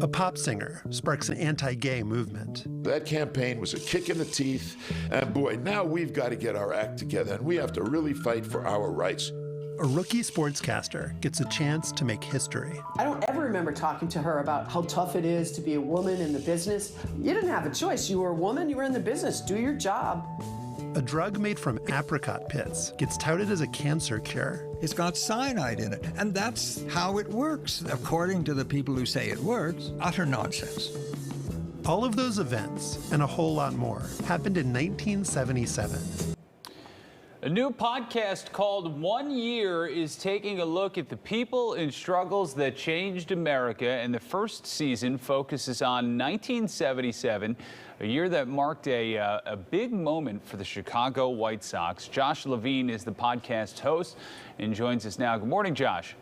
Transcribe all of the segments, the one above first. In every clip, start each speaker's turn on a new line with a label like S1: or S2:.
S1: A pop singer sparks an anti-gay movement.
S2: That campaign was a kick in the teeth, and boy, now we've got to get our act together, and we have to really fight for our rights.
S1: A rookie sportscaster gets a chance to make history.
S3: I don't ever remember talking to her about how tough it is to be a woman in the business. You didn't have a choice. You were a woman, you were in the business. Do your job.
S1: A drug made from apricot pits gets touted as a cancer cure.
S4: It's got cyanide in it, and that's how it works, according to the people who say it works. Utter nonsense.
S1: All of those events, and a whole lot more, happened in 1977.
S5: A new podcast called 1 Year is taking a look at the people and struggles that changed America, and the first season focuses on 1977, a year that marked a big moment for the Chicago White Sox. Josh Levine is the podcast host and joins us now. Good morning, Josh.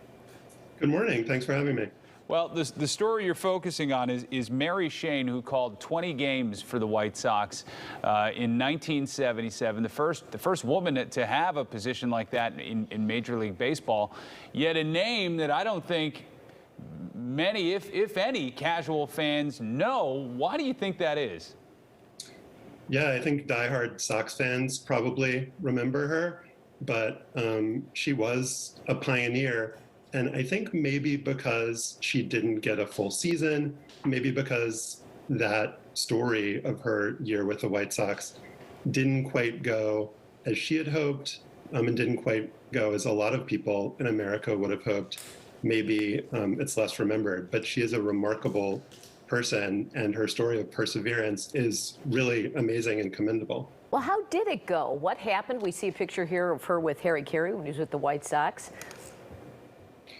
S6: Good morning. Thanks for having me.
S5: Well, the story you're focusing on is Mary Shane, who called 20 games for the White Sox in 1977, the first woman to have a position like that in Major League Baseball, yet a name that I don't think many, if any, casual fans know. Why do you think that is?
S6: Yeah, I think diehard Sox fans probably remember her, but she was a pioneer. And I think maybe because she didn't get a full season, maybe because that story of her year with the White Sox didn't quite go as she had hoped, and didn't quite go as a lot of people in America would have hoped, maybe it's less remembered. But she is a remarkable person, and her story of perseverance is really amazing and commendable.
S7: Well, how did it go? What happened? We see a picture here of her with Harry Carey when he was with the White Sox.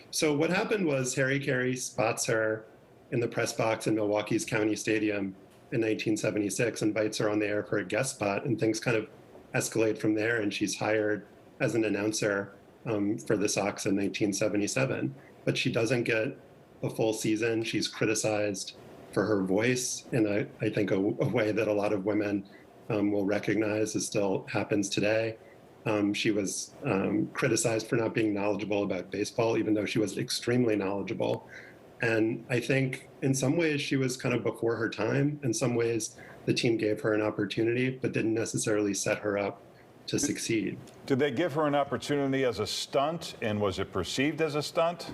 S6: So what happened was Harry Carey spots her in the press box in Milwaukee's County Stadium in 1976, invites her on the air for a guest spot, and things kind of escalate from there, and she's hired as an announcer for the Sox in 1977. But she doesn't get a full season. She's criticized for her voice in I think a way that a lot of women will recognize as still happens today. She was criticized for not being knowledgeable about baseball, even though she was extremely knowledgeable. And I think in some ways she was kind of before her time. In some ways, the team gave her an opportunity, but didn't necessarily set her up to succeed.
S8: Did they give her an opportunity as a stunt, and was it perceived as a stunt?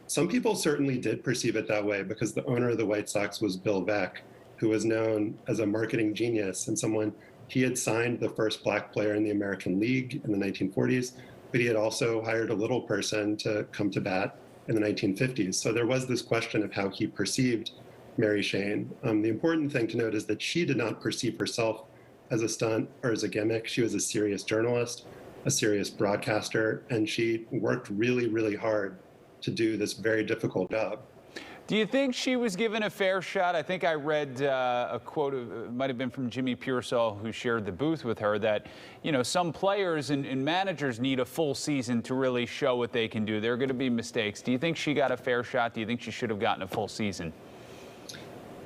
S6: Some people certainly did perceive it that way, because the owner of the White Sox was Bill Veeck, who was known as a marketing genius and someone. He had signed the first black player in the American League in the 1940s, but he had also hired a little person to come to bat in the 1950s. So there was this question of how he perceived Mary Shane. The important thing to note is that she did not perceive herself as a stunt or as a gimmick. She was a serious journalist, a serious broadcaster, and she worked really, really hard to do this very difficult job.
S5: Do you think she was given a fair shot? I think I read a quote, it might have been from Jimmy Pearsall, who shared the booth with her, that, you know, some players and managers need a full season to really show what they can do. There are going to be mistakes. Do you think she got a fair shot? Do you think she should have gotten a full season?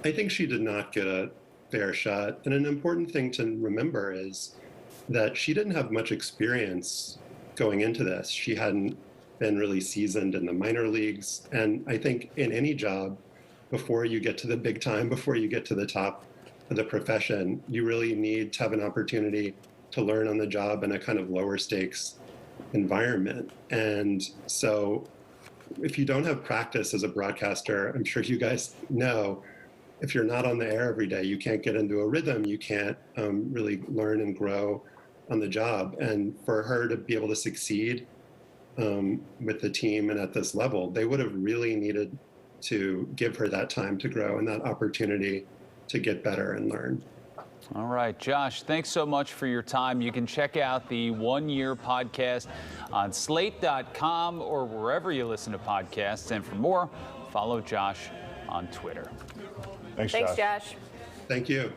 S6: I think she did not get a fair shot. And an important thing to remember is that she didn't have much experience going into this. She hadn't been really seasoned in the minor leagues. And I think in any job, before you get to the big time, before you get to the top of the profession, you really need to have an opportunity to learn on the job in a kind of lower stakes environment. And so if you don't have practice as a broadcaster, I'm sure you guys know, if you're not on the air every day, you can't get into a rhythm, you can't really learn and grow on the job. And for her to be able to succeed with the team and at this level, they would have really needed to give her that time to grow and that opportunity to get better and learn.
S5: All right, Josh, thanks so much for your time. You can check out the 1 Year podcast on slate.com or wherever you listen to podcasts. And for more, follow Josh on Twitter.
S8: Thanks,
S7: Thanks, Josh.
S6: Thank you.